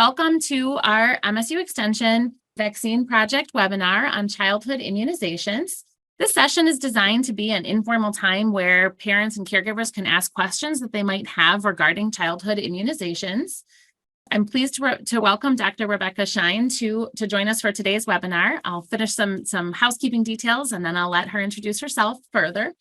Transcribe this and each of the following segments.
Welcome to our MSU Extension Vaccine Project webinar on childhood immunizations. This session is designed to be an informal time where parents and caregivers can ask questions that they might have regarding childhood immunizations. I'm pleased to welcome Dr. Rebecca Schein to join us for today's webinar. I'll finish some housekeeping details and then I'll let her introduce herself further.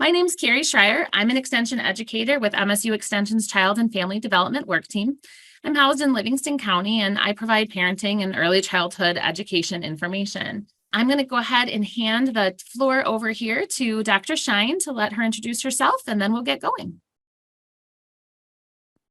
My name is Carrie Schreier. I'm an extension educator with MSU Extension's Child and Family Development Work Team. I'm housed in Livingston County and I provide parenting and early childhood education information. I'm going to go ahead and hand the floor over here to Dr. Schein to let her introduce herself, and then we'll get going.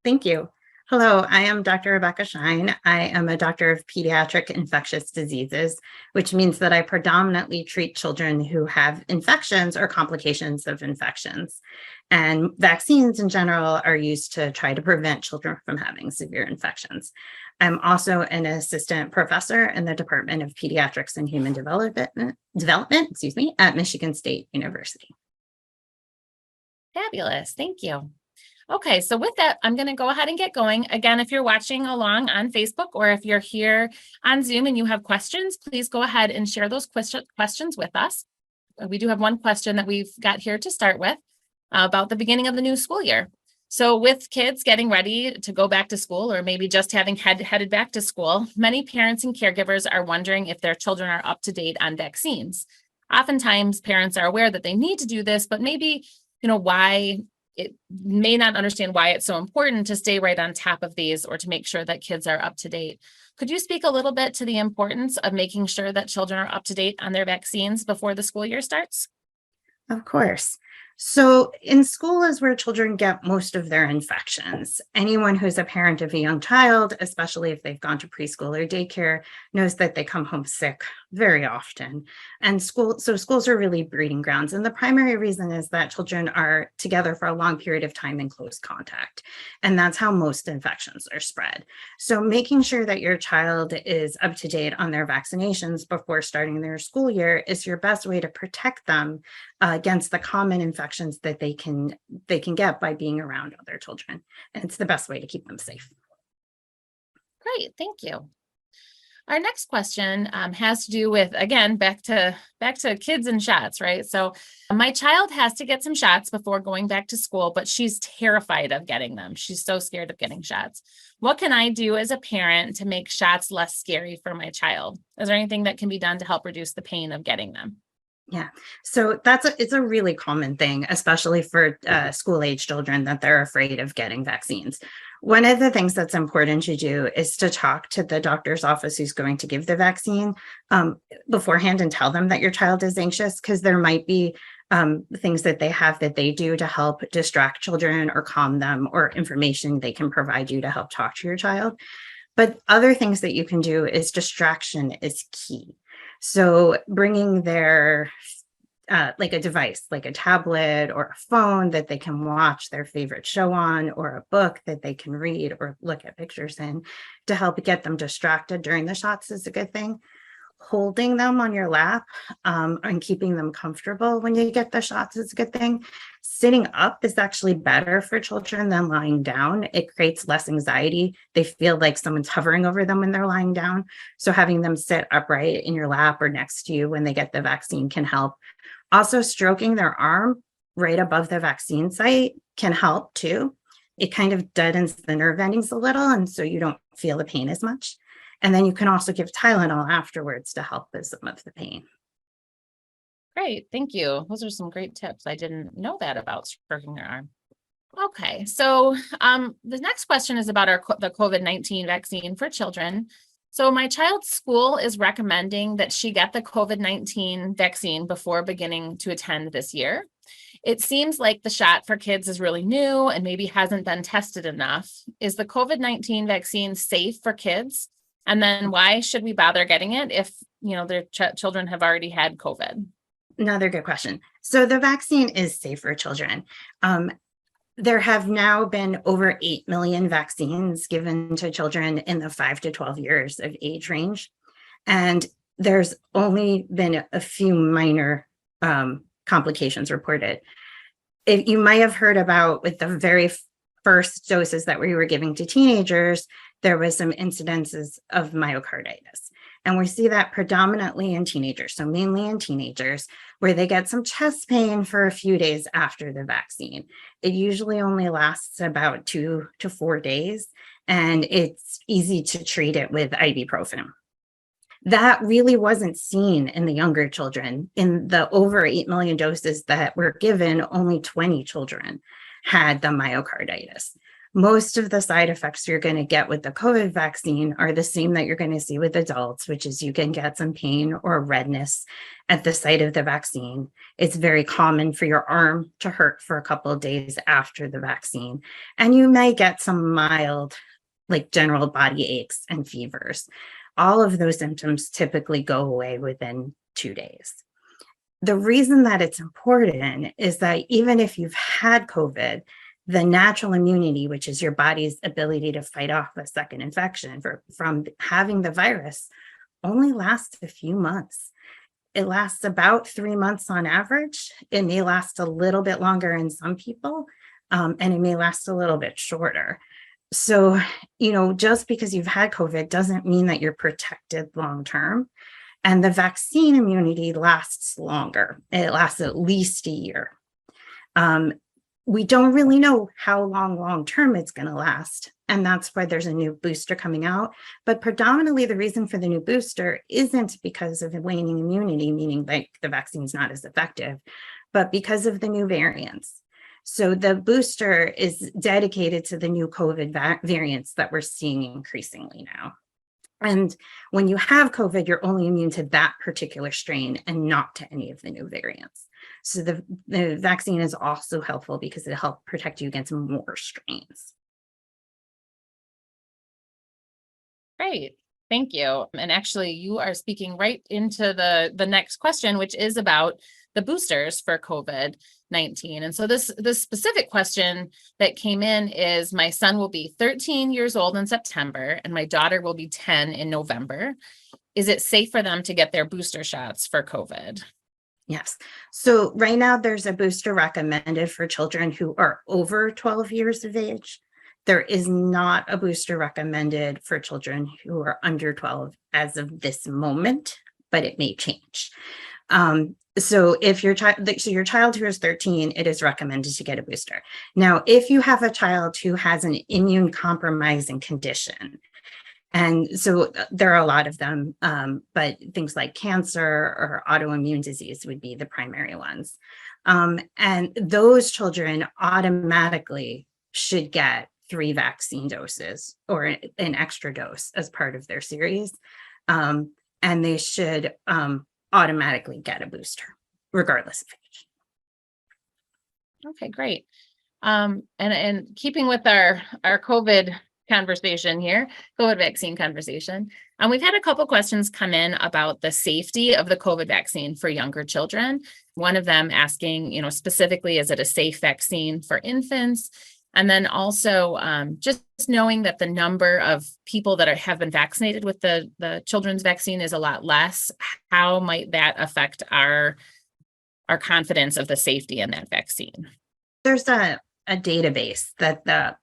Thank you. Hello, I am Dr. Rebecca Schein. I am a doctor of pediatric infectious diseases, which means that I predominantly treat children who have infections or complications of infections. And vaccines in general are used to try to prevent children from having severe infections. I'm also an assistant professor in the Department of Pediatrics and Human Development, at Michigan State University. Fabulous, thank you. Okay, so with that, I'm going to go ahead and get going. Again, if you're watching along on Facebook or if you're here on Zoom and you have questions, please go ahead and share those questions with us. We do have one question that we've got here to start with about the beginning of the new school year. So with kids getting ready to go back to school or maybe just having headed back to school, many parents and caregivers are wondering if their children are up to date on vaccines. Oftentimes, parents are aware that they need to do this, but maybe, why it may not understand why it's so important to stay right on top of these or to make sure that kids are up to date. Could you speak a little bit to the importance of making sure that children are up to date on their vaccines before the school year starts? Of course. So in school is where children get most of their infections. Anyone who's a parent of a young child, especially if they've gone to preschool or daycare, knows that they come home sick very often. And schools are really breeding grounds. And the primary reason is that children are together for a long period of time in close contact. And that's how most infections are spread. So making sure that your child is up to date on their vaccinations before starting their school year is your best way to protect them against the common infections that they can get by being around other children. And it's the best way to keep them safe. Great, thank you. Our next question has to do with, again, back to kids and shots, right? So my child has to get some shots before going back to school, but she's terrified of getting them. She's so scared of getting shots. What can I do as a parent to make shots less scary for my child? Is there anything that can be done to help reduce the pain of getting them? Yeah, so it's a really common thing, especially for school age children, that they're afraid of getting vaccines. One of the things that's important to do is to talk to the doctor's office who's going to give the vaccine beforehand and tell them that your child is anxious, because there might be things that they have that they do to help distract children or calm them, or information they can provide you to help talk to your child. But other things that you can do is distraction is key. So bringing their like a device, like a tablet or a phone that they can watch their favorite show on, or a book that they can read or look at pictures in to help get them distracted during the shots is a good thing. Holding them on your lap and keeping them comfortable when you get the shots is a good thing. Sitting up is actually better for children than lying down. It creates less anxiety. They feel like someone's hovering over them when they're lying down. So having them sit upright in your lap or next to you when they get the vaccine can help. Also, stroking their arm right above the vaccine site can help too. It kind of deadens the nerve endings a little, and so you don't feel the pain as much. And then you can also give Tylenol afterwards to help with some of the pain. Great, thank you. Those are some great tips. I didn't know that about stroking their arm. Okay, so the next question is about the COVID-19 vaccine for children. So my child's school is recommending that she get the COVID-19 vaccine before beginning to attend this year. It seems like the shot for kids is really new and maybe hasn't been tested enough. Is the COVID-19 vaccine safe for kids? And then why should we bother getting it if, their children have already had COVID? Another good question. So the vaccine is safe for children. There have now been over 8 million vaccines given to children in the 5 to 12 years of age range. And there's only been a few minor complications reported. You might have heard about with the very first doses that we were giving to teenagers, there was some incidences of myocarditis. And we see that predominantly in teenagers, so mainly in teenagers, where they get some chest pain for a few days after the vaccine. It usually only lasts about 2 to 4 days, and it's easy to treat it with ibuprofen. That really wasn't seen in the younger children. In the over 8 million doses that were given, only 20 children had the myocarditis. Most of the side effects you're going to get with the COVID vaccine are the same that you're going to see with adults, which is you can get some pain or redness at the site of the vaccine. It's very common for your arm to hurt for a couple of days after the vaccine. And you may get some mild, like general body aches and fevers. All of those symptoms typically go away within 2 days. The reason that it's important is that even if you've had COVID, the natural immunity, which is your body's ability to fight off a second infection from having the virus, only lasts a few months. It lasts about 3 months on average. It may last a little bit longer in some people, and it may last a little bit shorter. So, just because you've had COVID doesn't mean that you're protected long term. And the vaccine immunity lasts longer. It lasts at least a year. We don't really know how long term it's going to last. And that's why there's a new booster coming out. But predominantly, the reason for the new booster isn't because of waning immunity, meaning like the vaccine's not as effective, but because of the new variants. So the booster is dedicated to the new COVID variants that we're seeing increasingly now. And when you have COVID, you're only immune to that particular strain and not to any of the new variants. So the vaccine is also helpful because it helps protect you against more strains. Great. Thank you. And actually, you are speaking right into the next question, which is about the boosters for COVID-19. And so this specific question that came in is, my son will be 13 years old in September, and my daughter will be 10 in November. Is it safe for them to get their booster shots for COVID? Yes. So right now there's a booster recommended for children who are over 12 years of age. There is not a booster recommended for children who are under 12 as of this moment, but it may change. So if your child who is 13, it is recommended to get a booster. Now, if you have a child who has an immune compromising condition, and so there are a lot of them, but things like cancer or autoimmune disease would be the primary ones. And those children automatically should get 3 vaccine doses or an extra dose as part of their series. And they should automatically get a booster, regardless of age. Okay, great. And keeping with our COVID conversation here, COVID vaccine conversation, we've had a couple questions come in about the safety of the COVID vaccine for younger children. One of them asking, specifically, is it a safe vaccine for infants? And then also just knowing that the number of people that have been vaccinated with the children's vaccine is a lot less. How might that affect our confidence of the safety in that vaccine? There's a database that the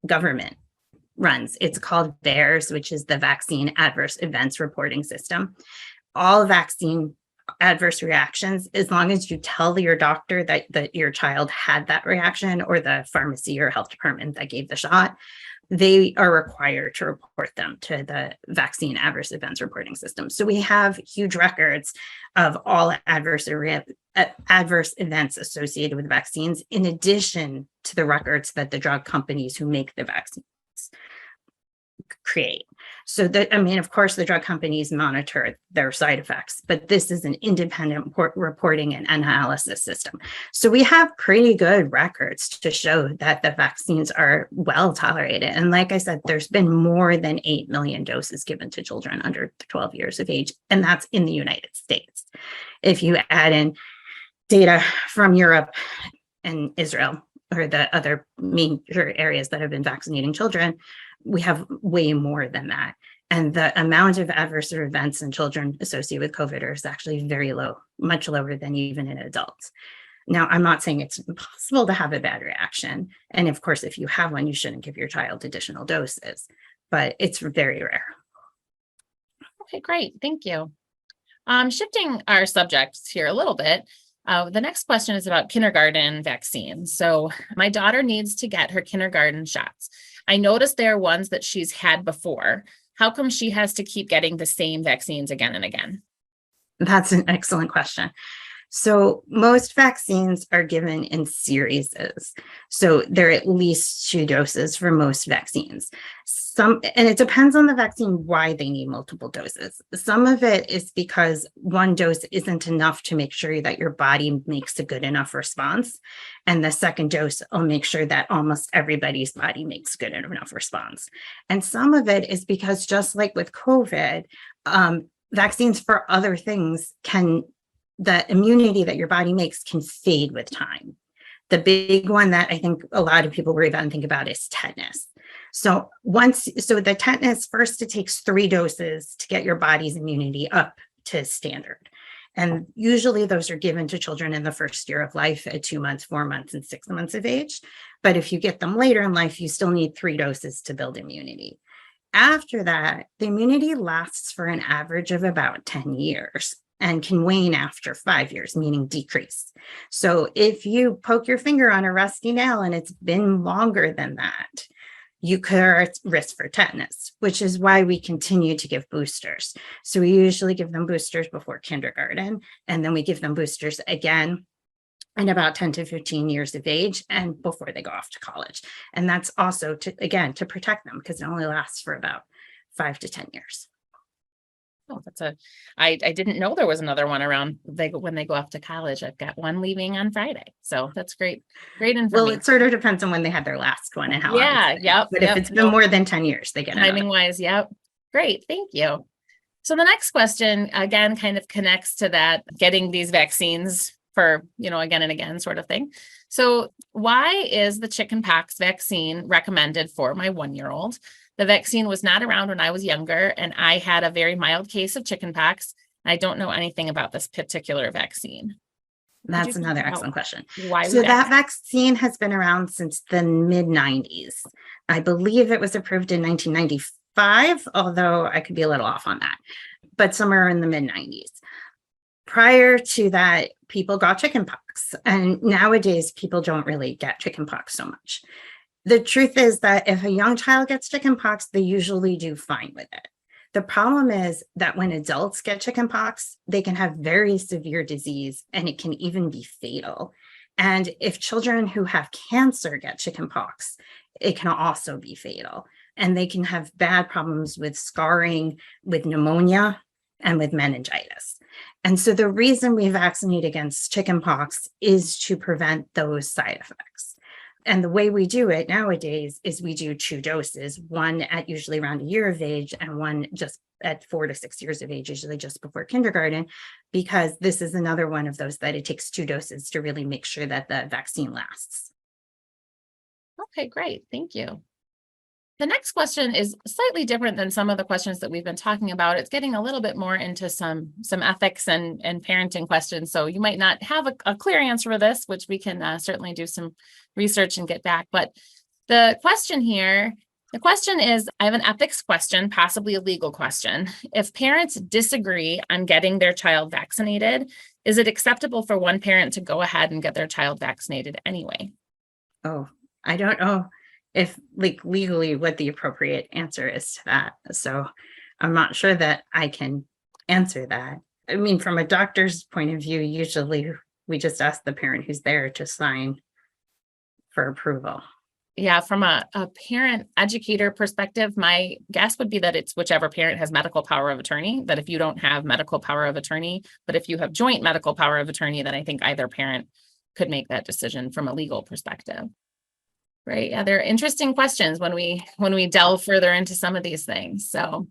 government runs. It's called VAERS, which is the Vaccine Adverse Events Reporting System. All vaccine adverse reactions, as long as you tell your doctor that your child had that reaction, or the pharmacy or health department that gave the shot, they are required to report them to the Vaccine Adverse Events Reporting System. So we have huge records of all adverse events associated with vaccines, in addition to the records that the drug companies who make the vaccines create. So of course, the drug companies monitor their side effects, but this is an independent reporting and analysis system. So we have pretty good records to show that the vaccines are well tolerated. And like I said, there's been more than 8 million doses given to children under 12 years of age, and that's in the United States. If you add in data from Europe and Israel, or the other major areas that have been vaccinating children, we have way more than that. And the amount of adverse events in children associated with COVID is actually very low, much lower than even in adults. Now, I'm not saying it's impossible to have a bad reaction. And of course, if you have one, you shouldn't give your child additional doses. but it's very rare. Okay, great. Thank you. Shifting our subjects here a little bit, the next question is about kindergarten vaccines. So my daughter needs to get her kindergarten shots. I noticed there are ones that she's had before. How come she has to keep getting the same vaccines again and again? That's an excellent question. So most vaccines are given in series. So there are at least 2 doses for most vaccines. And it depends on the vaccine why they need multiple doses. Some of it is because one dose isn't enough to make sure that your body makes a good enough response. And the second dose will make sure that almost everybody's body makes good enough response. And some of it is because, just like with COVID, vaccines for other things the immunity that your body makes can fade with time. The big one that I think a lot of people worry about and think about is tetanus. So the tetanus, first, it takes 3 doses to get your body's immunity up to standard. And usually those are given to children in the first year of life at 2 months, 4 months, and 6 months of age. But if you get them later in life, you still need 3 doses to build immunity. After that, the immunity lasts for an average of about 10 years. And can wane after 5 years, meaning decrease. So if you poke your finger on a rusty nail and it's been longer than that, you could at risk for tetanus, which is why we continue to give boosters. So we usually give them boosters before kindergarten, and then we give them boosters again in about 10 to 15 years of age and before they go off to college. And that's also to protect them, because it only lasts for about 5 to 10 years. Oh, I didn't know there was another one around when they go off to college. I've got one leaving on Friday. So that's great. Great information. Well, it sort of depends on when they had their last one and how long. Yeah, yep. But if it's been more than 10 years, they get timing wise, yep. Great, thank you. So the next question, again, kind of connects to that, getting these vaccines for, again and again sort of thing. So why is the chickenpox vaccine recommended for my 1-year-old? The vaccine was not around when I was younger, and I had a very mild case of chickenpox. I don't know anything about this particular vaccine. That's another excellent question. Why so that vaccine has been around since the mid-90s. I believe it was approved in 1995, although I could be a little off on that, but somewhere in the mid-90s. Prior to that, people got chickenpox, and nowadays people don't really get chickenpox so much. The truth is that if a young child gets chickenpox, they usually do fine with it. The problem is that when adults get chickenpox, they can have very severe disease, and it can even be fatal. And if children who have cancer get chickenpox, it can also be fatal. And they can have bad problems with scarring, with pneumonia, and with meningitis. And so the reason we vaccinate against chickenpox is to prevent those side effects. And the way we do it nowadays is we do 2 doses, one at usually around a year of age and one just at 4 to 6 years of age, usually just before kindergarten, because this is another one of those that it takes 2 doses to really make sure that the vaccine lasts. Okay, great. Thank you. The next question is slightly different than some of the questions that we've been talking about. It's getting a little bit more into some ethics and parenting questions. So you might not have a clear answer for this, which we can certainly do some research and get back. But the question is, I have an ethics question, possibly a legal question. If parents disagree on getting their child vaccinated, is it acceptable for one parent to go ahead and get their child vaccinated anyway? Oh, I don't know if legally what the appropriate answer is to that. So I'm not sure that I can answer that. I mean, from a doctor's point of view, usually we just ask the parent who's there to sign for approval. Yeah, from a parent educator perspective, my guess would be that it's whichever parent has medical power of attorney, that if you don't have medical power of attorney, but if you have joint medical power of attorney, then I think either parent could make that decision from a legal perspective. Right. Yeah, they're interesting questions when we delve further into some of these things. So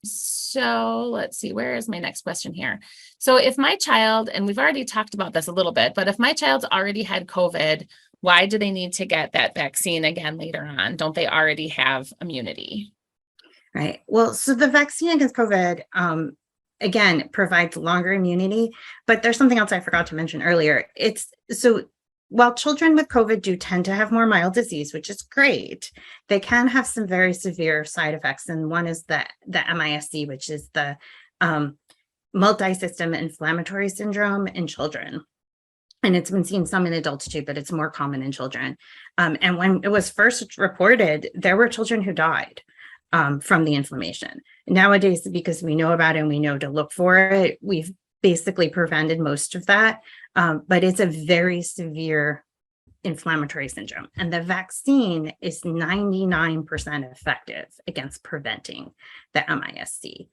let's see, where is my next question here? So if my child, and we've already talked about this a little bit, but if my child's already had COVID, why do they need to get that vaccine again later on? Don't they already have immunity? Right. Well, so the vaccine against COVID, again, provides longer immunity, but there's something else I forgot to mention earlier. while children with COVID do tend to have more mild disease, which is great, they can have some very severe side effects. And one is the MISC, which is the multi-system inflammatory syndrome in children. And it's been seen some in adults too, but it's more common in children. And when it was first reported, there were children who died from the inflammation. Nowadays, because we know about it and we know to look for it, we've basically prevented most of that. But it's a very severe inflammatory syndrome. And the vaccine is 99% effective against preventing the MISC.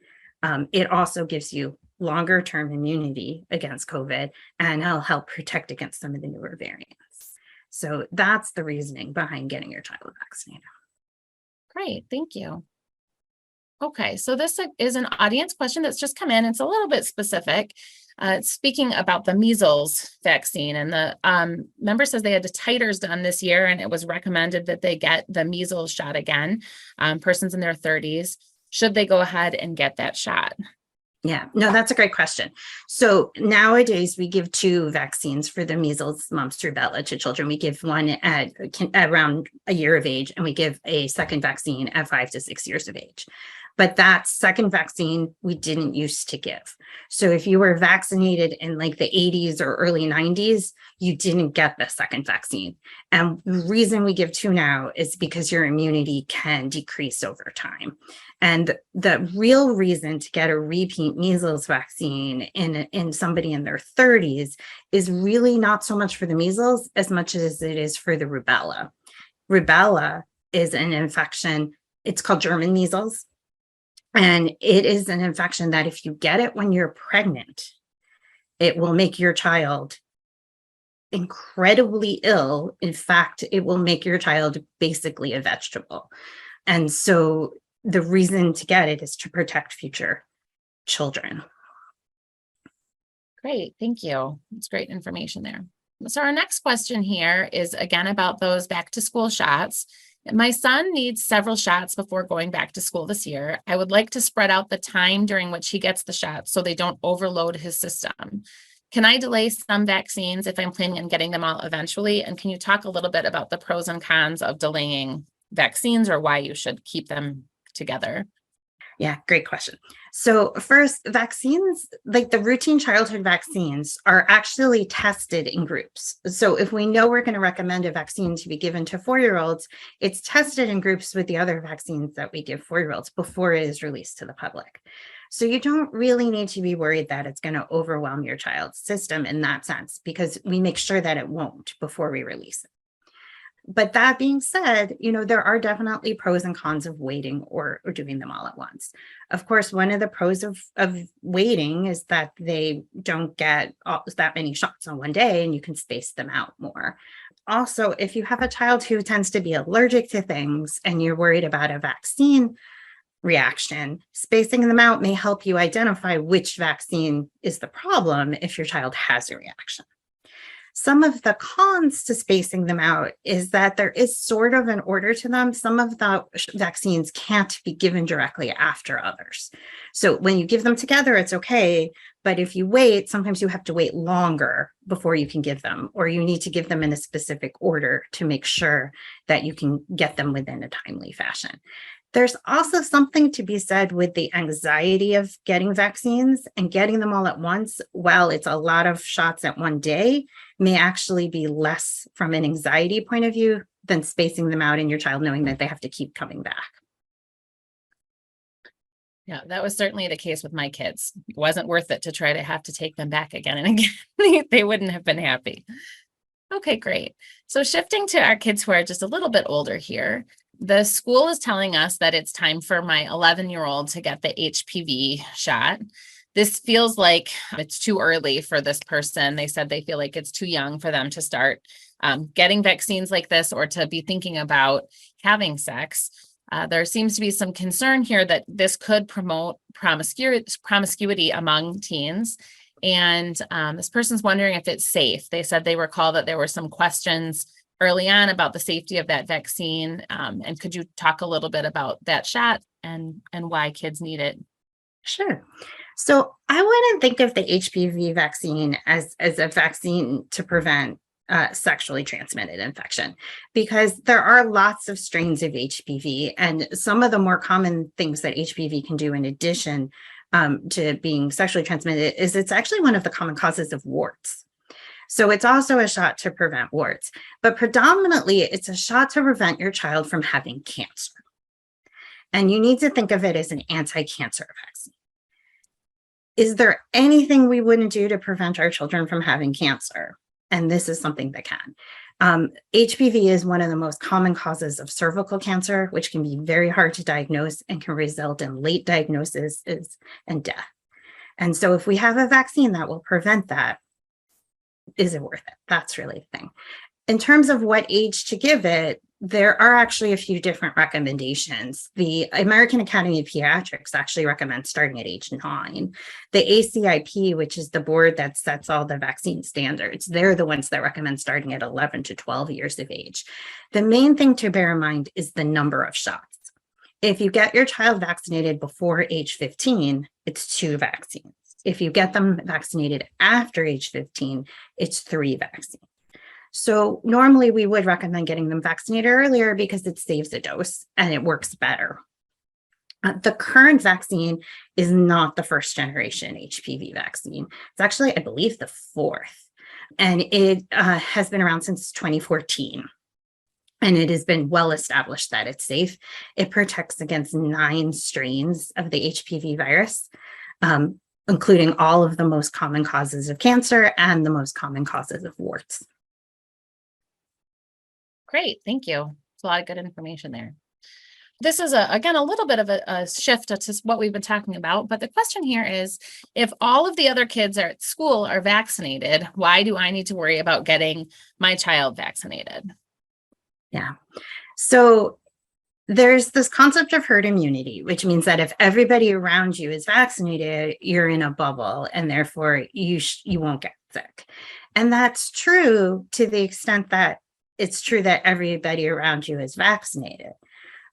It also gives you longer term immunity against COVID, and it'll help protect against some of the newer variants. So that's the reasoning behind getting your child vaccinated. Great, thank you. Okay, so this is an audience question that's just come in. It's a little bit specific. Speaking about the measles vaccine, and the member says they had the titers done this year, and it was recommended that they get the measles shot again. Persons in their 30s, should they go ahead and get that shot? Yeah, no, that's a great question. So nowadays we give 2 vaccines for the measles, mumps, rubella to children. We give one at around a year of age, and we give a second vaccine at 5 to 6 years of age. But that second vaccine we didn't used to give. So if you were vaccinated in like the 80s or early 90s, you didn't get the second vaccine. And the reason we give 2 now is because your immunity can decrease over time. And the real reason to get a repeat measles vaccine in somebody in their 30s is really not so much for the measles as much as it is for the rubella. Rubella is an infection. It's called German measles. And it is an infection that if you get it when you're pregnant, it will make your child incredibly ill. In fact, it will make your child basically a vegetable. And so the reason to get it is to protect future children. Great, thank you. That's great information there. So our next question here is again about those back to school shots. My son needs several shots before going back to school this year. I would like to spread out the time during which he gets the shots so they don't overload his system. Can I delay some vaccines if I'm planning on getting them all eventually? And can you talk a little bit about the pros and cons of delaying vaccines, or why you should keep them together? Yeah, great question. So first, vaccines, like the routine childhood vaccines, are actually tested in groups. So if we know we're going to recommend a vaccine to be given to 4-year-olds, it's tested in groups with the other vaccines that we give 4-year-olds before it is released to the public. So you don't really need to be worried that it's going to overwhelm your child's system in that sense, because we make sure that it won't before we release it. But that being said, there are definitely pros and cons of waiting or doing them all at once. Of course, one of the pros of waiting is that they don't get that many shots on one day, and you can space them out more. Also, if you have a child who tends to be allergic to things and you're worried about a vaccine reaction, spacing them out may help you identify which vaccine is the problem if your child has a reaction. Some of the cons to spacing them out is that there is sort of an order to them. Some of the vaccines can't be given directly after others. So when you give them together, it's okay. But if you wait, sometimes you have to wait longer before you can give them, or you need to give them in a specific order to make sure that you can get them within a timely fashion. There's also something to be said with the anxiety of getting vaccines, and getting them all at once, while it's a lot of shots at one day, may actually be less from an anxiety point of view than spacing them out and your child knowing that they have to keep coming back. Yeah, that was certainly the case with my kids. It wasn't worth it to try to have to take them back again and again. They wouldn't have been happy. Okay, great. So shifting to our kids who are just a little bit older here, the school is telling us that it's time for my 11-year-old to get the HPV shot. This feels like it's too early for this person. They said they feel like it's too young for them to start getting vaccines like this, or to be thinking about having sex. There seems to be some concern here that this could promote promiscuity among teens. And this person's wondering if it's safe. They said they recall that there were some questions early on about the safety of that vaccine. And could you talk a little bit about that shot and why kids need it? Sure. So I wouldn't think of the HPV vaccine as a vaccine to prevent sexually transmitted infection, because there are lots of strains of HPV, and some of the more common things that HPV can do in addition to being sexually transmitted is it's actually one of the common causes of warts. So it's also a shot to prevent warts, but predominantly it's a shot to prevent your child from having cancer. And you need to think of it as an anti-cancer vaccine. Is there anything we wouldn't do to prevent our children from having cancer? And this is something that can. HPV is one of the most common causes of cervical cancer, which can be very hard to diagnose and can result in late diagnosis and death. And so if we have a vaccine that will prevent that, is it worth it? That's really the thing. In terms of what age to give it, there are actually a few different recommendations. The American Academy of Pediatrics actually recommends starting at age 9. The ACIP, which is the board that sets all the vaccine standards, they're the ones that recommend starting at 11 to 12 years of age. The main thing to bear in mind is the number of shots. If you get your child vaccinated before age 15, it's 2 vaccines. If you get them vaccinated after age 15, it's 3 vaccines. So normally we would recommend getting them vaccinated earlier because it saves a dose and it works better. The current vaccine is not the first generation HPV vaccine. It's actually, I believe, the 4th. And it has been around since 2014. And it has been well established that it's safe. It protects against 9 strains of the HPV virus, including all of the most common causes of cancer and the most common causes of warts. Great, thank you. It's a lot of good information there. This is, again, a little bit of a shift to what we've been talking about, but the question here is, if all of the other kids at school are vaccinated, why do I need to worry about getting my child vaccinated? Yeah, so there's this concept of herd immunity, which means that if everybody around you is vaccinated, you're in a bubble and therefore you won't get sick. And that's true to the extent that it's true that everybody around you is vaccinated.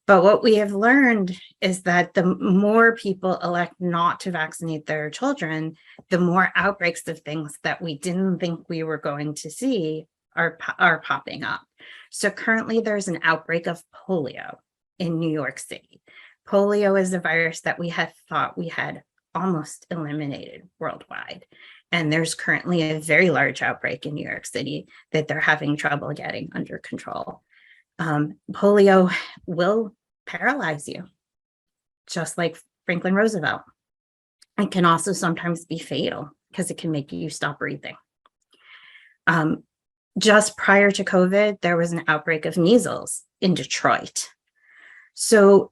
But what we have learned is that the more people elect not to vaccinate their children, the more outbreaks of things that we didn't think we were going to see are popping up. So currently there's an outbreak of polio in New York City. Polio is a virus that we had thought we had almost eliminated worldwide. And there's currently a very large outbreak in New York City that they're having trouble getting under control. Polio will paralyze you, just like Franklin Roosevelt. It can also sometimes be fatal because it can make you stop breathing. Just prior to COVID, there was an outbreak of measles in Detroit. So,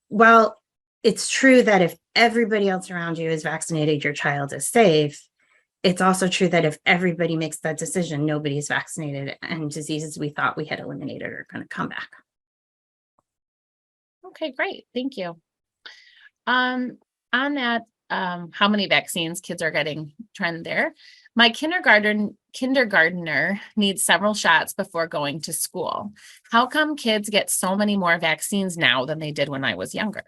while it's true that if everybody else around you is vaccinated, your child is safe, it's also true that if everybody makes that decision, nobody's vaccinated and diseases we thought we had eliminated are going to come back. Okay, great. Thank you. On that, how many vaccines kids are getting trend there. My kindergartner needs several shots before going to school. How come kids get so many more vaccines now than they did when I was younger?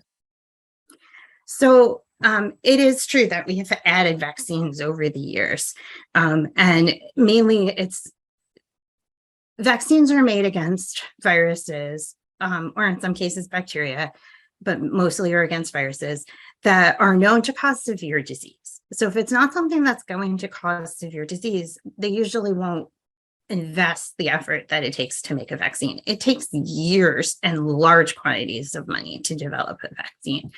So it is true that we have added vaccines over the years. And mainly vaccines are made against viruses, or in some cases bacteria, but mostly are against viruses that are known to cause severe disease. So if it's not something that's going to cause severe disease, they usually won't invest the effort that it takes to make a vaccine. It takes years and large quantities of money to develop a vaccine.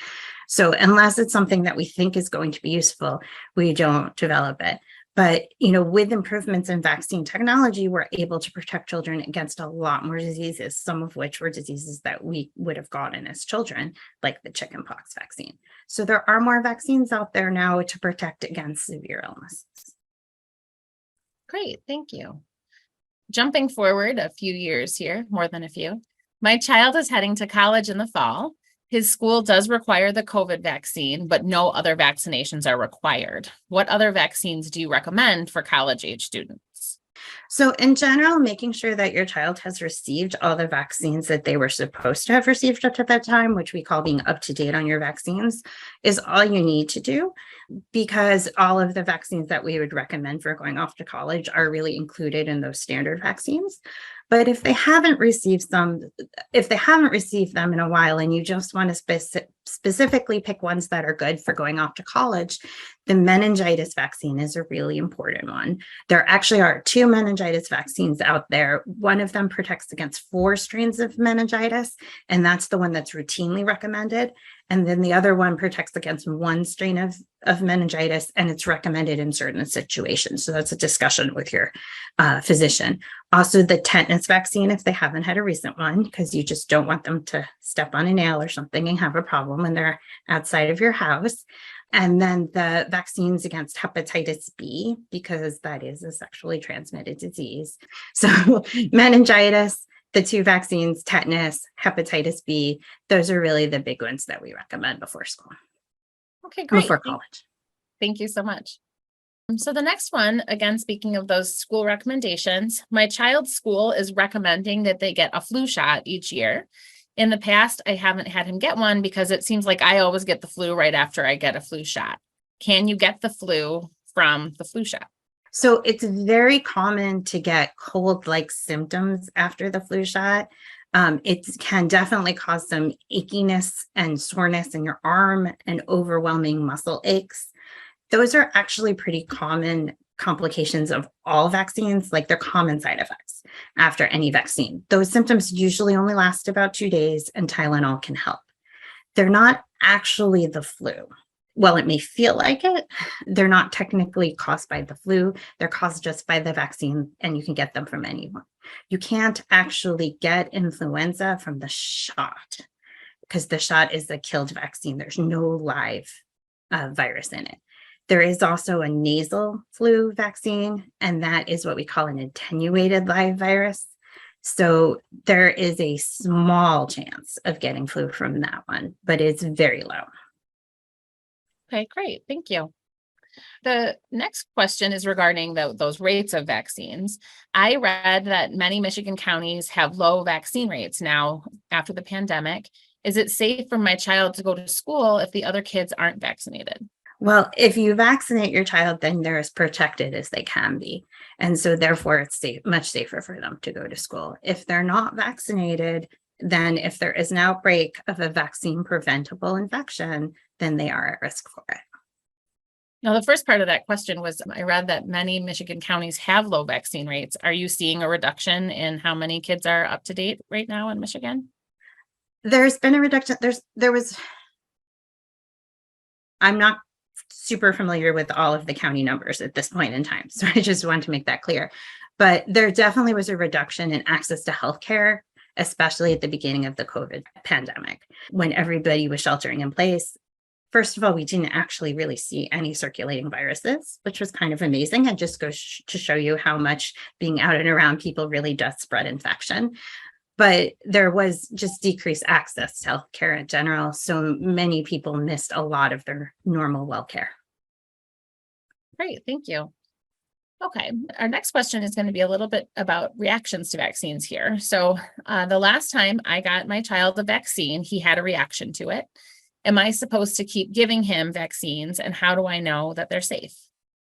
So unless it's something that we think is going to be useful, we don't develop it. But, with improvements in vaccine technology, we're able to protect children against a lot more diseases, some of which were diseases that we would have gotten as children, like the chickenpox vaccine. So there are more vaccines out there now to protect against severe illnesses. Great, thank you. Jumping forward a few years here, more than a few. My child is heading to college in the fall. His school does require the COVID vaccine, but no other vaccinations are required. What other vaccines do you recommend for college age students? So in general, making sure that your child has received all the vaccines that they were supposed to have received up to that time, which we call being up to date on your vaccines, is all you need to do, because all of the vaccines that we would recommend for going off to college are really included in those standard vaccines. But if they haven't received them in a while and you just want to specifically pick ones that are good for going off to college, the meningitis vaccine is a really important one. There actually are 2 meningitis vaccines out there. One of them protects against 4 strains of meningitis, and that's the one that's routinely recommended. And then the other one protects against 1 strain of meningitis, and it's recommended in certain situations. So that's a discussion with your physician. Also, the tetanus vaccine, if they haven't had a recent one, because you just don't want them to step on a nail or something and have a problem when they're outside of your house. And then the vaccines against hepatitis B, because that is a sexually transmitted disease. So meningitis, the 2 vaccines, tetanus, hepatitis B, those are really the big ones that we recommend before school. Okay, great. Before college. Thank you so much. So the next one, again, speaking of those school recommendations, my child's school is recommending that they get a flu shot each year. In the past, I haven't had him get one because it seems like I always get the flu right after I get a flu shot. Can you get the flu from the flu shot? So it's very common to get cold-like symptoms after the flu shot. It can definitely cause some achiness and soreness in your arm and overwhelming muscle aches. Those are actually pretty common complications of all vaccines, like they're common side effects after any vaccine. Those symptoms usually only last about 2 days, and Tylenol can help. They're not actually the flu. While it may feel like it, they're not technically caused by the flu. They're caused just by the vaccine, and you can get them from anyone. You can't actually get influenza from the shot because the shot is a killed vaccine. There's no live virus in it. There is also a nasal flu vaccine, and that is what we call an attenuated live virus. So there is a small chance of getting flu from that one, but it's very low. Okay, great. Thank you. The next question is regarding those rates of vaccines. I read that many Michigan counties have low vaccine rates now after the pandemic. Is it safe for my child to go to school if the other kids aren't vaccinated? Well, if you vaccinate your child, then they're as protected as they can be. And so therefore it's much safer for them to go to school. If they're not vaccinated, then if there is an outbreak of a vaccine preventable infection, then they are at risk for it. Now, the first part of that question was, I read that many Michigan counties have low vaccine rates. Are you seeing a reduction in how many kids are up to date right now in Michigan? There's been a reduction. I'm not super familiar with all of the county numbers at this point in time, so I just want to make that clear. But there definitely was a reduction in access to healthcare, especially at the beginning of the COVID pandemic, when everybody was sheltering in place. First of all, we didn't actually really see any circulating viruses, which was kind of amazing. It just goes to show you how much being out and around people really does spread infection. But there was just decreased access to healthcare in general. So many people missed a lot of their normal well care. Great, thank you. Okay, our next question is going to be a little bit about reactions to vaccines here. So the last time I got my child a vaccine, he had a reaction to it. Am I supposed to keep giving him vaccines, and how do I know that they're safe?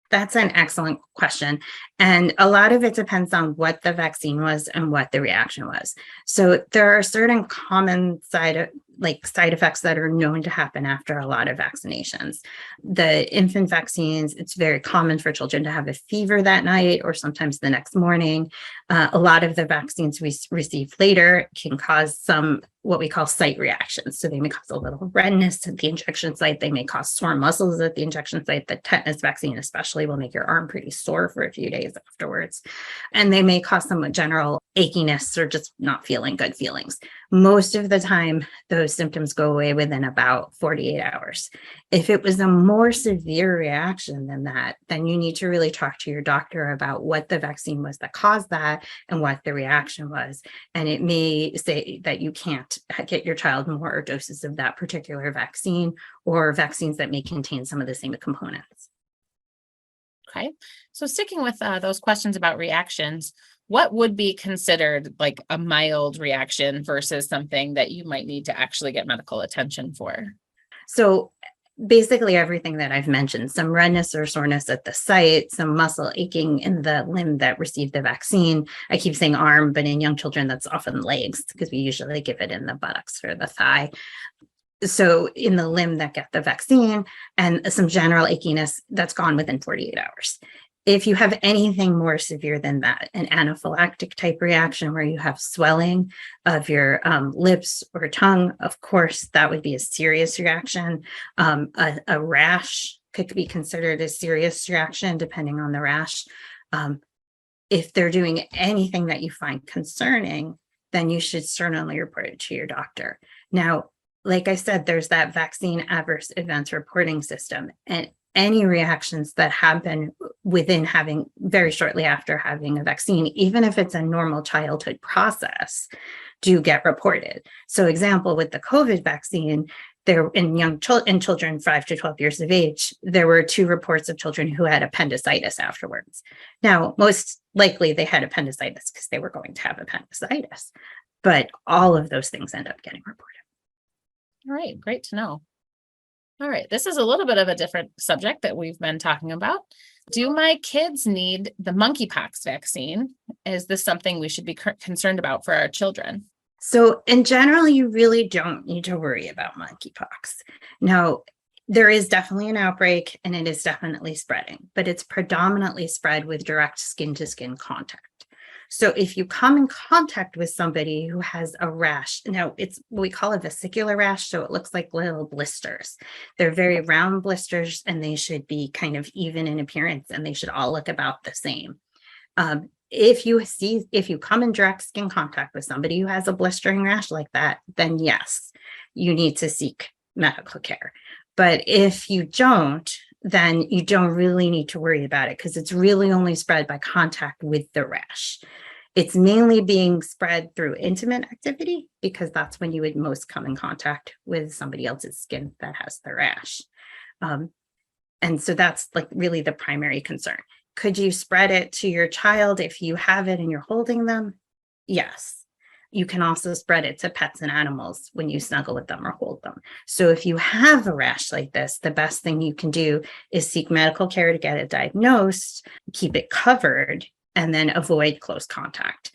That's an excellent question. And a lot of it depends on what the vaccine was and what the reaction was. So there are certain common side effects that are known to happen after a lot of vaccinations. The infant vaccines, it's very common for children to have a fever that night or sometimes the next morning. A lot of the vaccines we receive later can cause some what we call site reactions. So they may cause a little redness at the injection site. They may cause sore muscles at the injection site. The tetanus vaccine especially will make your arm pretty sore for a few days afterwards. And they may cause some general achiness or just not feeling good feelings. Most of the time, those symptoms go away within about 48 hours. If it was a more severe reaction than that, then you need to really talk to your doctor about what the vaccine was that caused that and what the reaction was. And it may say that you can't get your child more doses of that particular vaccine or vaccines that may contain some of the same components. Okay. So sticking with those questions about reactions, what would be considered like a mild reaction versus something that you might need to actually get medical attention for? So basically everything that I've mentioned, some redness or soreness at the site, some muscle aching in the limb that received the vaccine. I keep saying arm, but in young children, that's often legs because we usually give it in the buttocks or the thigh. So in the limb that get the vaccine, and some general achiness that's gone within 48 hours. If you have anything more severe than that, an anaphylactic type reaction where you have swelling of your lips or tongue, of course, that would be a serious reaction. A rash could be considered a serious reaction depending on the rash. If they're doing anything that you find concerning, then you should certainly report it to your doctor. Now, like I said, there's that vaccine adverse events reporting system, and any reactions that happen within having very shortly after having a vaccine, even if it's a normal childhood process, do get reported. So example, with the COVID vaccine, there in children 5 to 12 years of age, there were 2 reports of children who had appendicitis afterwards. Now, most likely they had appendicitis because they were going to have appendicitis, but all of those things end up getting reported. All right, great to know. All right, this is a little bit of a different subject that we've been talking about. Do my kids need the monkeypox vaccine? Is this something we should be concerned about for our children? So in general, you really don't need to worry about monkeypox. Now, there is definitely an outbreak and it is definitely spreading, but it's predominantly spread with direct skin to skin contact. So if you come in contact with somebody who has a rash, now it's what we call a vesicular rash, so it looks like little blisters. They're very round blisters and they should be kind of even in appearance and they should all look about the same. If you come in direct skin contact with somebody who has a blistering rash like that, then yes, you need to seek medical care. But if you don't, then you don't really need to worry about it because it's really only spread by contact with the rash. It's mainly being spread through intimate activity because that's when you would most come in contact with somebody else's skin that has the rash. And so that's like really the primary concern. Could you spread it to your child if you have it and you're holding them? Yes. You can also spread it to pets and animals when you snuggle with them or hold them. So if you have a rash like this, the best thing you can do is seek medical care to get it diagnosed, keep it covered, and then avoid close contact.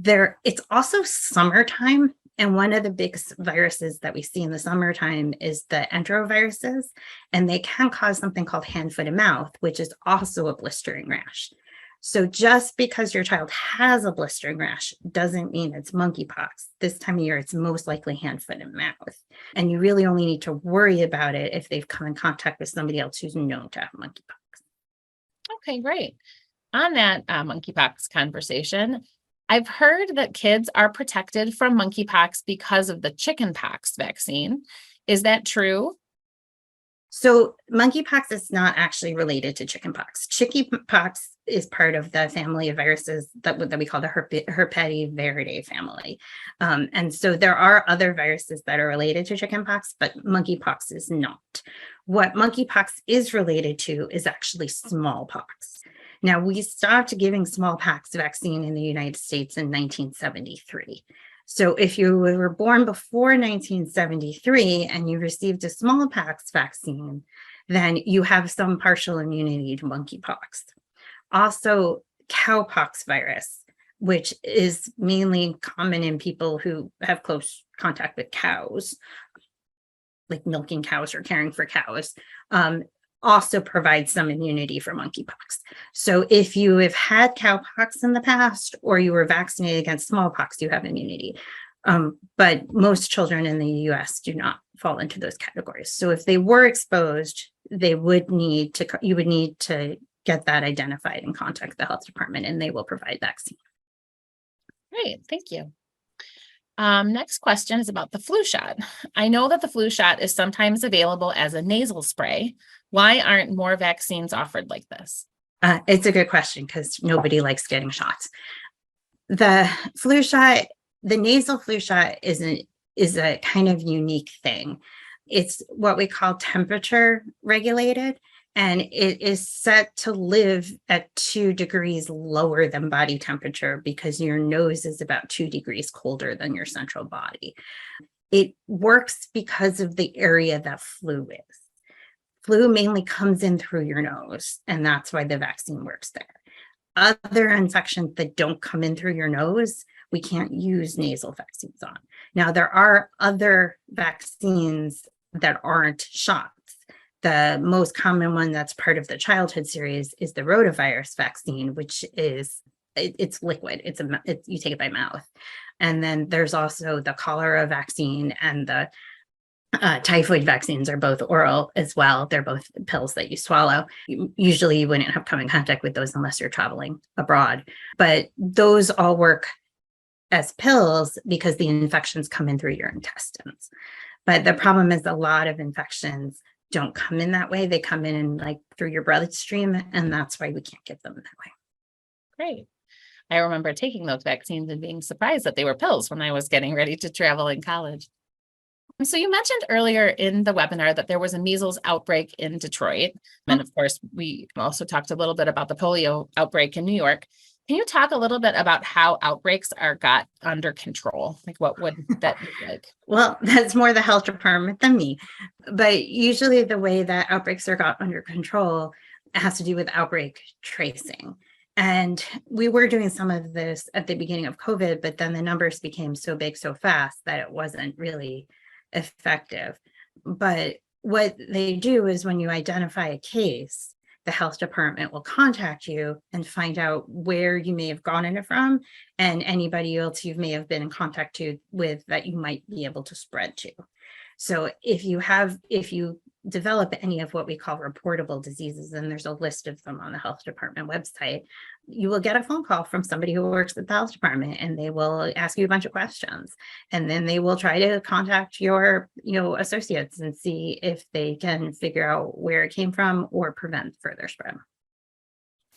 It's also summertime. And one of the big viruses that we see in the summertime is the enteroviruses, and they can cause something called hand, foot, and mouth, which is also a blistering rash. So just because your child has a blistering rash doesn't mean it's monkeypox. This time of year, it's most likely hand, foot, and mouth. And you really only need to worry about it if they've come in contact with somebody else who's known to have monkeypox. Okay, great. On that monkeypox conversation, I've heard that kids are protected from monkeypox because of the chickenpox vaccine. Is that true? So monkeypox is not actually related to chickenpox. Chickenpox is part of the family of viruses that we call the Herpetiviridae family. And so there are other viruses that are related to chickenpox, but monkeypox is not. What monkeypox is related to is actually smallpox. Now, we stopped giving smallpox vaccine in the United States in 1973. So if you were born before 1973 and you received a smallpox vaccine, then you have some partial immunity to monkeypox. Also, cowpox virus, which is mainly common in people who have close contact with cows, like milking cows or caring for cows, also provides some immunity for monkeypox. So if you have had cowpox in the past or you were vaccinated against smallpox, you have immunity. But most children in the US do not fall into those categories. So if they were exposed, you would need to get that identified and contact the health department, and they will provide vaccine. Great, thank you. Next question is about the flu shot. I know that the flu shot is sometimes available as a nasal spray. Why aren't more vaccines offered like this? It's a good question because nobody likes getting shots. The flu shot, the nasal flu shot is a kind of unique thing. It's what we call temperature regulated. And it is set to live at 2 degrees lower than body temperature because your nose is about 2 degrees colder than your central body. It works because of the area that flu is. Flu mainly comes in through your nose, and that's why the vaccine works there. Other infections that don't come in through your nose, we can't use nasal vaccines on. Now, there are other vaccines that aren't shots. The most common one that's part of the childhood series is the rotavirus vaccine, which is it's liquid. You take it by mouth. And then there's also the cholera vaccine, and the typhoid vaccines are both oral as well. They're both pills that you swallow. Usually you wouldn't have come in contact with those unless you're traveling abroad, but those all work as pills because the infections come in through your intestines. But the problem is a lot of infections don't come in that way. They come in like through your bloodstream, and that's why we can't give them that way. Great. I remember taking those vaccines and being surprised that they were pills when I was getting ready to travel in college. So you mentioned earlier in the webinar that there was a measles outbreak in Detroit. And of course, we also talked a little bit about the polio outbreak in New York. Can you talk a little bit about how outbreaks are got under control? Like what would that look like? Well, that's more the health department than me. But usually the way that outbreaks are got under control has to do with outbreak tracing. And we were doing some of this at the beginning of COVID, but then the numbers became so big so fast that it wasn't really effective. But what they do is when you identify a case, the health department will contact you and find out where you may have gotten it from and anybody else you may have been in contact with that you might be able to spread to. So if you develop any of what we call reportable diseases, and there's a list of them on the health department website, you will get a phone call from somebody who works at the health department, and they will ask you a bunch of questions, and then they will try to contact your associates and see if they can figure out where it came from or prevent further spread.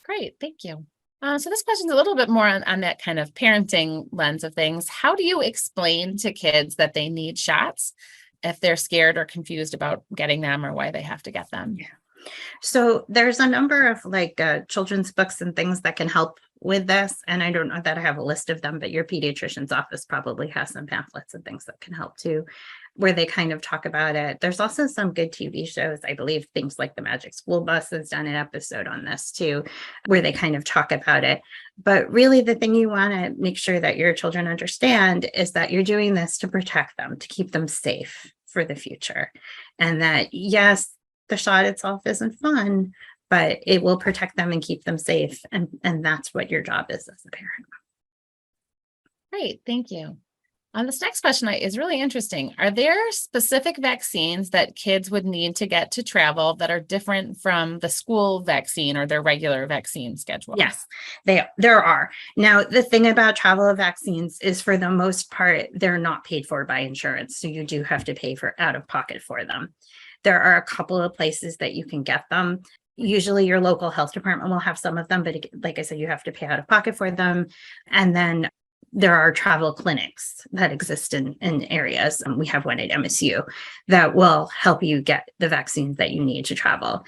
Great, thank you. So this question is a little bit more on that kind of parenting lens of things. How do you explain to kids that they need shots if they're scared or confused about getting them or why they have to get them? Yeah. So there's a number of children's books and things that can help with this. And I don't know that I have a list of them, but your pediatrician's office probably has some pamphlets and things that can help too, where they kind of talk about it. There's also some good TV shows. I believe things like The Magic School Bus has done an episode on this too, where they kind of talk about it. But really the thing you want to make sure that your children understand is that you're doing this to protect them, to keep them safe for the future. And that, yes, the shot itself isn't fun, but it will protect them and keep them safe. And that's what your job is as a parent. Great, thank you. This next question is really interesting. Are there specific vaccines that kids would need to get to travel that are different from the school vaccine or their regular vaccine schedule? Yes, there are. Now, the thing about travel vaccines is for the most part, they're not paid for by insurance. So you do have to pay for out of pocket for them. There are a couple of places that you can get them. Usually your local health department will have some of them, but like I said, you have to pay out of pocket for them. And then there are travel clinics that exist in areas. And we have one at MSU that will help you get the vaccines that you need to travel.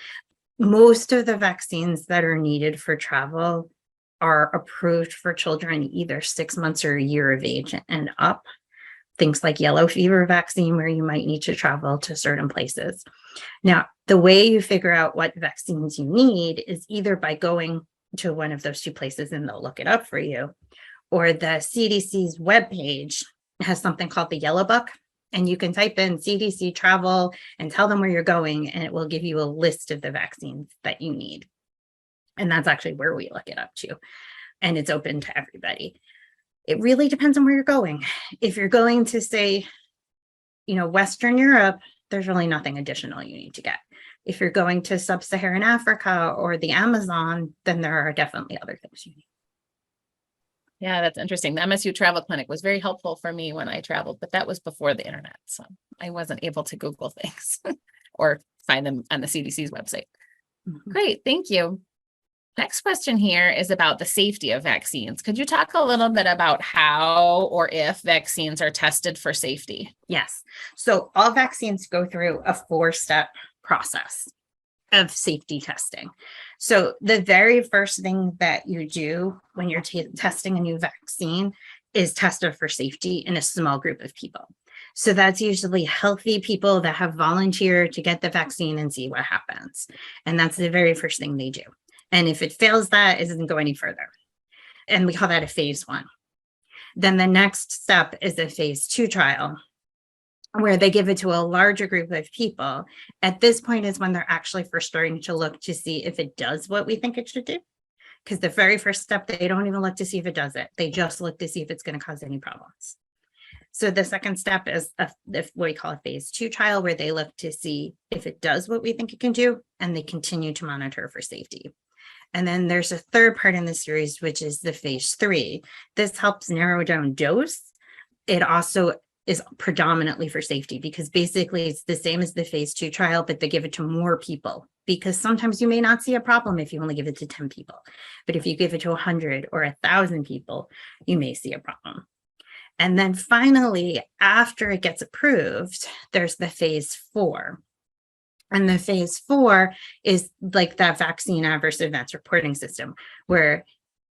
Most of the vaccines that are needed for travel are approved for children either 6 months or a year of age and up. Things like yellow fever vaccine, where you might need to travel to certain places. Now, the way you figure out what vaccines you need is either by going to one of those 2 places and they'll look it up for you, or the CDC's webpage has something called the Yellow Book, and you can type in CDC travel and tell them where you're going, and it will give you a list of the vaccines that you need. And that's actually where we look it up to, and it's open to everybody. It really depends on where you're going. If you're going to, say, Western Europe, there's really nothing additional you need to get. If you're going to sub-Saharan Africa or the Amazon, then there are definitely other things you need. Yeah, that's interesting. The MSU Travel Clinic was very helpful for me when I traveled, but that was before the internet. So I wasn't able to Google things or find them on the CDC's website. Mm-hmm. Great, thank you. Next question here is about the safety of vaccines. Could you talk a little bit about how or if vaccines are tested for safety? Yes. So all vaccines go through a 4-step process. of safety testing. So the very first thing that you do when you're testing a new vaccine is test it for safety in a small group of people. So that's usually healthy people that have volunteered to get the vaccine and see what happens. And that's the very first thing they do. And if it fails that, it doesn't go any further. And we call that a phase 1. Then the next step is a phase 2 trial, where they give it to a larger group of people. At this point is when they're actually first starting to look to see if it does what we think it should do. Because the very first step, they don't even look to see if it does it. They just look to see if it's going to cause any problems. So the second step is what we call a phase 2 trial, where they look to see if it does what we think it can do, and they continue to monitor for safety. And then there's a third part in the series, which is the phase 3. This helps narrow down dose. It also is predominantly for safety, because basically it's the same as the phase 2 trial, but they give it to more people, because sometimes you may not see a problem if you only give it to 10 people. But if you give it to 100 or 1,000 people, you may see a problem. And then finally, after it gets approved, there's the phase 4. And the phase 4 is like that vaccine adverse events reporting system, where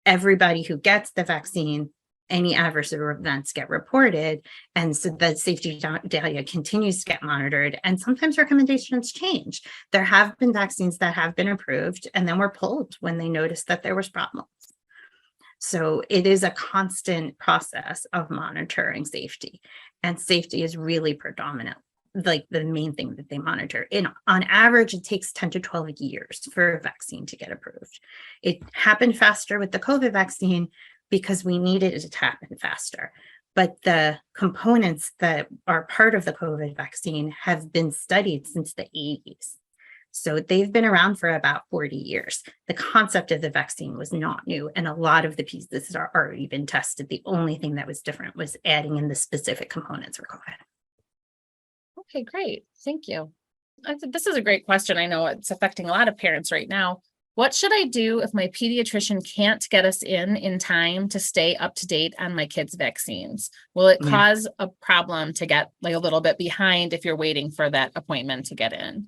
everybody who gets the vaccine, any adverse events get reported. And so the safety data continues to get monitored. And sometimes recommendations change. There have been vaccines that have been approved and then were pulled when they noticed that there was problems. So it is a constant process of monitoring safety, and safety is really predominant, like the main thing that they monitor. On average, it takes 10 to 12 years for a vaccine to get approved. It happened faster with the COVID vaccine because we needed it to happen faster. But the components that are part of the COVID vaccine have been studied since the 80s. So they've been around for about 40 years. The concept of the vaccine was not new, and a lot of the pieces are already been tested. The only thing that was different was adding in the specific components for COVID. Okay, great. Thank you. This is a great question. I know it's affecting a lot of parents right now. What should I do if my pediatrician can't get us in time to stay up to date on my kids' vaccines? Will it cause a problem to get like a little bit behind if you're waiting for that appointment to get in?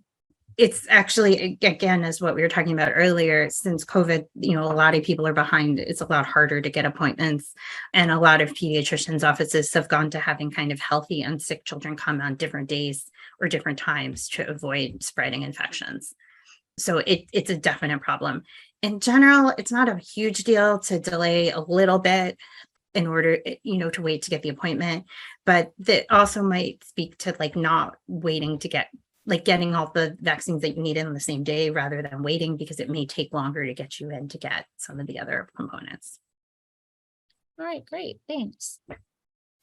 It's actually, again, as what we were talking about earlier, since COVID, a lot of people are behind. It's a lot harder to get appointments. And a lot of pediatricians' offices have gone to having kind of healthy and sick children come on different days or different times to avoid spreading infections. So it's a definite problem. In general, it's not a huge deal to delay a little bit in order, to wait to get the appointment. But that also might speak to like not waiting to get getting all the vaccines that you need in the same day rather than waiting, because it may take longer to get you in to get some of the other components. All right, great. Thanks.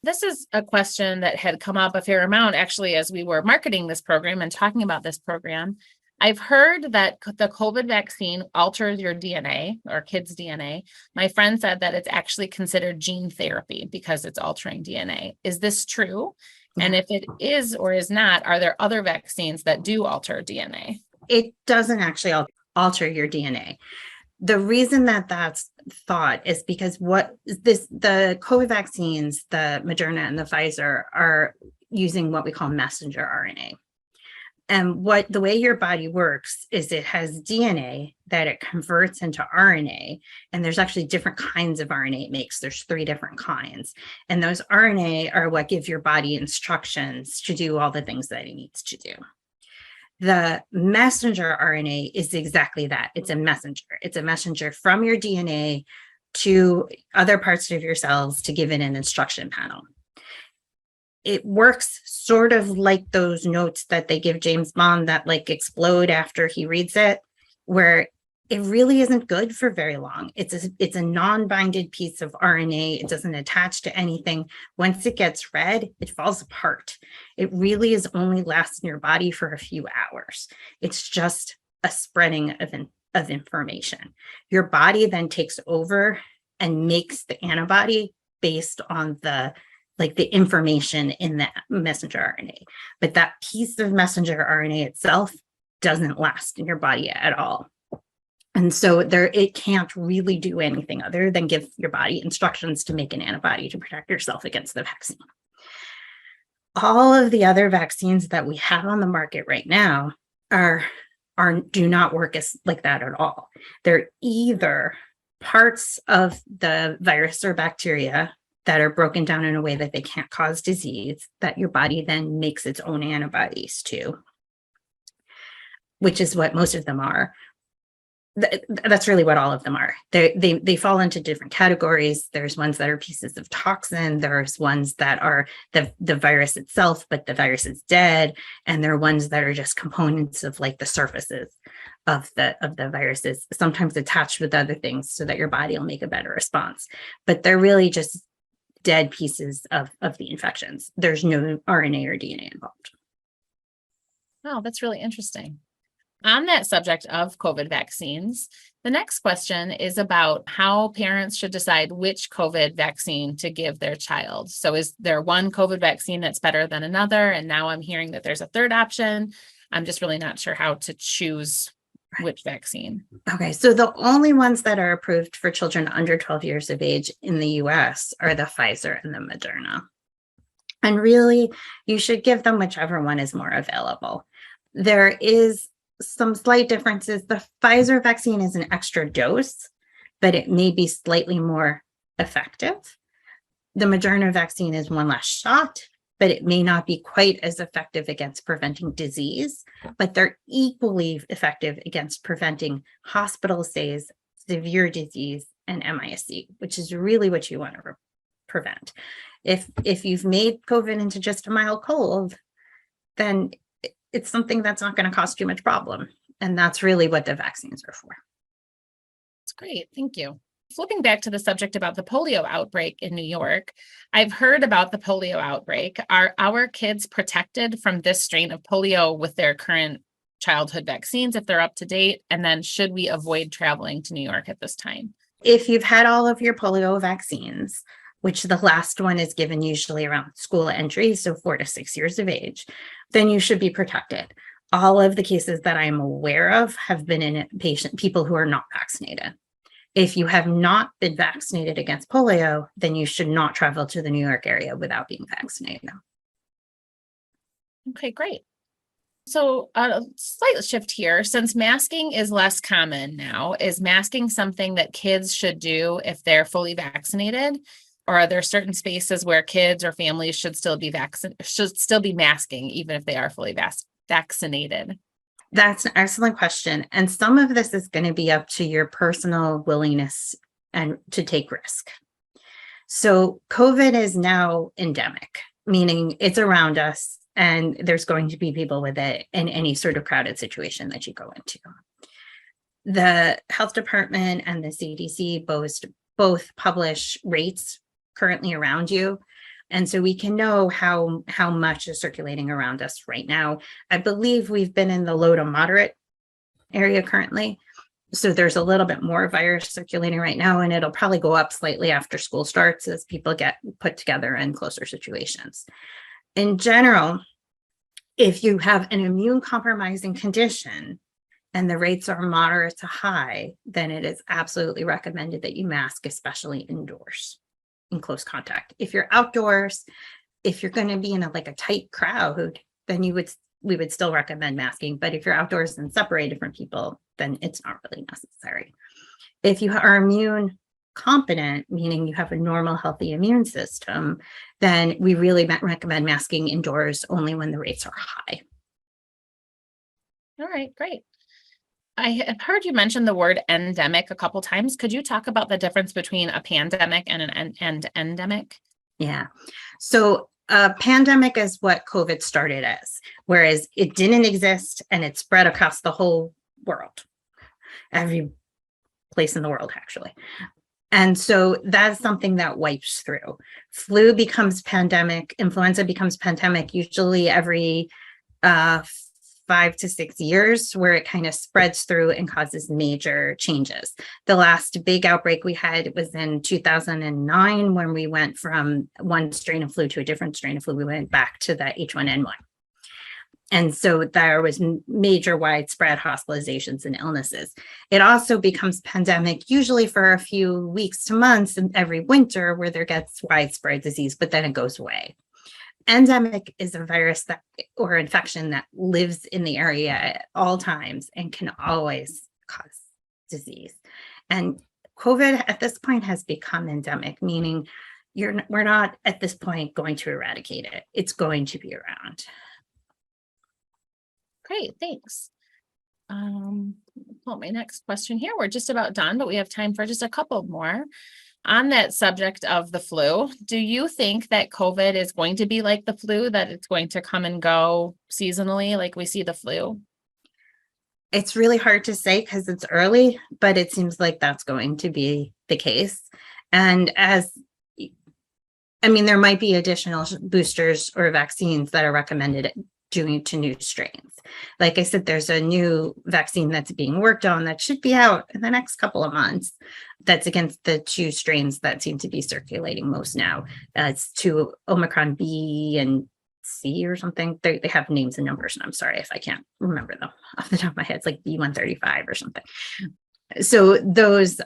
This is a question that had come up a fair amount actually as we were marketing this program and talking about this program. I've heard that the COVID vaccine alters your DNA or kids' DNA. My friend said that it's actually considered gene therapy because it's altering DNA. Is this true? And if it is or is not, are there other vaccines that do alter DNA? It doesn't actually alter your DNA. The reason that that's thought is because the COVID vaccines, the Moderna and the Pfizer, are using what we call messenger RNA. And the way your body works is it has DNA that it converts into RNA. And there's actually different kinds of RNA it makes. There's 3 different kinds. And those RNA are what give your body instructions to do all the things that it needs to do. The messenger RNA is exactly that. It's a messenger. It's a messenger from your DNA to other parts of your cells to give it an instruction panel. It works sort of like those notes that they give James Bond that explode after he reads it, where it really isn't good for very long. It's a non-binded piece of RNA. It doesn't attach to anything. Once it gets read, it falls apart. It really is only lasts in your body for a few hours. It's just a spreading of information. Your body then takes over and makes the antibody based on the information in the messenger RNA. But that piece of messenger RNA itself doesn't last in your body at all. And so it can't really do anything other than give your body instructions to make an antibody to protect yourself against the vaccine. All of the other vaccines that we have on the market right now are do not work as like that at all. They're either parts of the virus or bacteria that are broken down in a way that they can't cause disease, that your body then makes its own antibodies to, which is what most of them are. That's really what all of them are. They fall into different categories. There's ones that are pieces of toxin. There's ones that are the virus itself, but the virus is dead. And there are ones that are just components of like the surfaces of the viruses, sometimes attached with other things so that your body will make a better response. But they're really just dead pieces of the infections. There's no RNA or DNA involved. Oh, that's really interesting. On that subject of COVID vaccines, the next question is about how parents should decide which COVID vaccine to give their child. So is there one COVID vaccine that's better than another? And now I'm hearing that there's a third option. I'm just really not sure how to choose which vaccine. Okay, so the only ones that are approved for children under 12 years of age in the US are the Pfizer and the Moderna. And really, you should give them whichever one is more available. There is some slight differences. The Pfizer vaccine is an extra dose, but it may be slightly more effective. The Moderna vaccine is one less shot, but it may not be quite as effective against preventing disease, but they're equally effective against preventing hospital stays, severe disease, and MIS-C, which is really what you want to prevent. If you've made COVID into just a mild cold, then it's something that's not going to cause too much problem. And that's really what the vaccines are for. That's great. Thank you. Flipping back to the subject about the polio outbreak in New York, I've heard about the polio outbreak. Are our kids protected from this strain of polio with their current childhood vaccines if they're up to date? And then should we avoid traveling to New York at this time? If you've had all of your polio vaccines, which the last one is given usually around school entry, so 4 to 6 years of age, then you should be protected. All of the cases that I'm aware of have been in people who are not vaccinated. If you have not been vaccinated against polio, then you should not travel to the New York area without being vaccinated. Okay, great. So a slight shift here, since masking is less common now, is masking something that kids should do if they're fully vaccinated? Or are there certain spaces where kids or families should still be masking even if they are fully vaccinated? That's an excellent question. And some of this is going to be up to your personal willingness and to take risk. So COVID is now endemic, meaning it's around us and there's going to be people with it in any sort of crowded situation that you go into. The health department and the CDC both publish rates currently around you. And so we can know how much is circulating around us right now. I believe we've been in the low to moderate area currently. So there's a little bit more virus circulating right now, and it'll probably go up slightly after school starts as people get put together in closer situations. In general, if you have an immune compromising condition and the rates are moderate to high, then it is absolutely recommended that you mask, especially indoors in close contact. If you're outdoors, if you're going to be in a tight crowd, then we would still recommend masking. But if you're outdoors and separated from people, then it's not really necessary. If you are immune competent, meaning you have a normal, healthy immune system, then we really recommend masking indoors only when the rates are high. All right, great. I have heard you mention the word endemic a couple times. Could you talk about the difference between a pandemic and an endemic? Yeah. So a pandemic is what COVID started as, whereas it didn't exist and it spread across the whole world, every place in the world, actually. And so that's something that wipes through. Flu becomes pandemic, influenza becomes pandemic, usually every 5 to 6 years, where it kind of spreads through and causes major changes. The last big outbreak we had was in 2009 when we went from one strain of flu to a different strain of flu. We went back to the H1N1. And so there was major widespread hospitalizations and illnesses. It also becomes pandemic, usually for a few weeks to months and every winter where there gets widespread disease, but then it goes away. endemic is a virus that or infection that lives in the area at all times and can always cause disease. And COVID at this point has become endemic, meaning we're not at this point going to eradicate it. It's going to be around. Great, thanks. Pull up my next question here. We're just about done, but we have time for just a couple more. On that subject of the flu, do you think that COVID is going to be like the flu, that it's going to come and go seasonally like we see the flu? It's really hard to say because it's early, but it seems like that's going to be the case. And there might be additional boosters or vaccines that are recommended due to new strains. Like I said, there's a new vaccine that's being worked on that should be out in the next couple of months. That's against the two strains that seem to be circulating most now. It's to Omicron B and C or something. They have names and numbers, and I'm sorry if I can't remember them off the top of my head. It's like B135 or something. So those,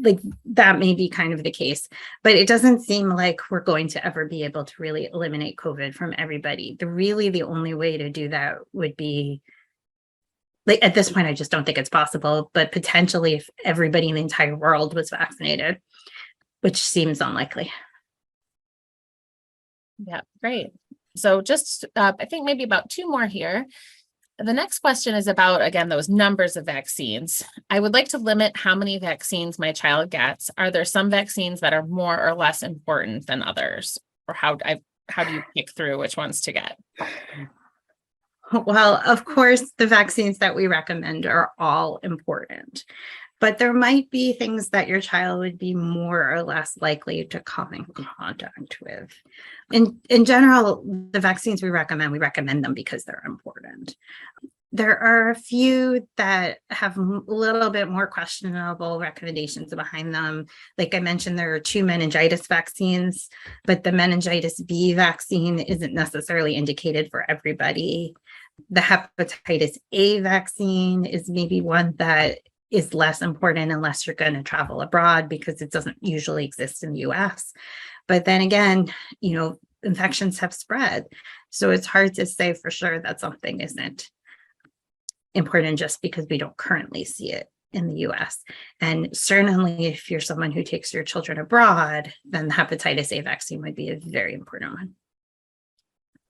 like that may be kind of the case, but it doesn't seem like we're going to ever be able to really eliminate COVID from everybody. The only way to do that would be, like, at this point, I just don't think it's possible, but potentially if everybody in the entire world was vaccinated, which seems unlikely. Yeah, great. So just, I think maybe about two more here. The next question is about, again, those numbers of vaccines. I would like to limit how many vaccines my child gets. Are there some vaccines that are more or less important than others? Or how do you pick through which ones to get? Well, of course, the vaccines that we recommend are all important, but there might be things that your child would be more or less likely to come in contact with. In general, the vaccines we recommend them because they're important. There are a few that have a little bit more questionable recommendations behind them. Like I mentioned, there are 2 meningitis vaccines, but the meningitis B vaccine isn't necessarily indicated for everybody. The hepatitis A vaccine is maybe one that is less important unless you're going to travel abroad because it doesn't usually exist in the US. But then again, infections have spread. So it's hard to say for sure that something isn't important just because we don't currently see it in the US. And certainly if you're someone who takes your children abroad, then the hepatitis A vaccine would be a very important one.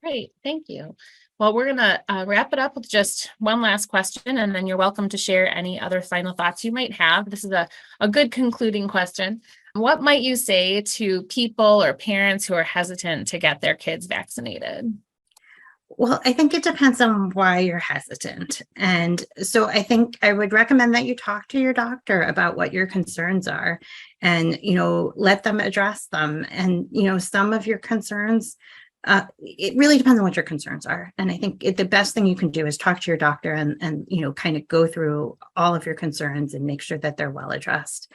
Great, thank you. Well, we're going to wrap it up with just one last question, and then you're welcome to share any other final thoughts you might have. This is a good concluding question. What might you say to people or parents who are hesitant to get their kids vaccinated? Well, I think it depends on why you're hesitant. And so I think I would recommend that you talk to your doctor about what your concerns are and, let them address them. And, some of your concerns, it really depends on what your concerns are. And I think the best thing you can do is talk to your doctor and kind of go through all of your concerns and make sure that they're well addressed.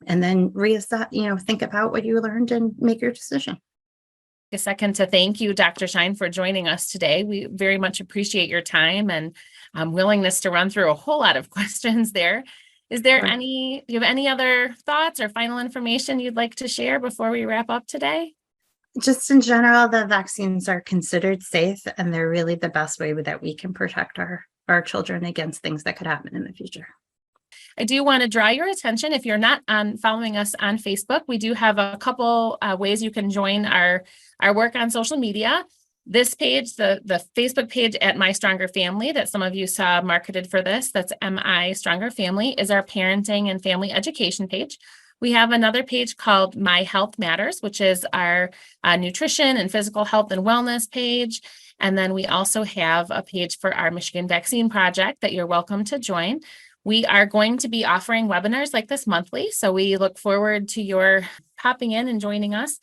And then reassess, think about what you learned and make your decision. A second to thank you, Dr. Schein, for joining us today. We very much appreciate your time and willingness to run through a whole lot of questions there. Do you have any other thoughts or final information you'd like to share before we wrap up today? Just in general, the vaccines are considered safe and they're really the best way that we can protect our children against things that could happen in the future. I do want to draw your attention. If you're not following us on Facebook, we do have a couple ways you can join our work on social media. This page, the Facebook page at My Stronger Family that some of you saw marketed for this, that's MI Stronger Family, is our parenting and family education page. We have another page called My Health Matters, which is our nutrition and physical health and wellness page. And then we also have a page for our Michigan Vaccine Project that you're welcome to join. We are going to be offering webinars like this monthly, so we look forward to your popping in and joining us.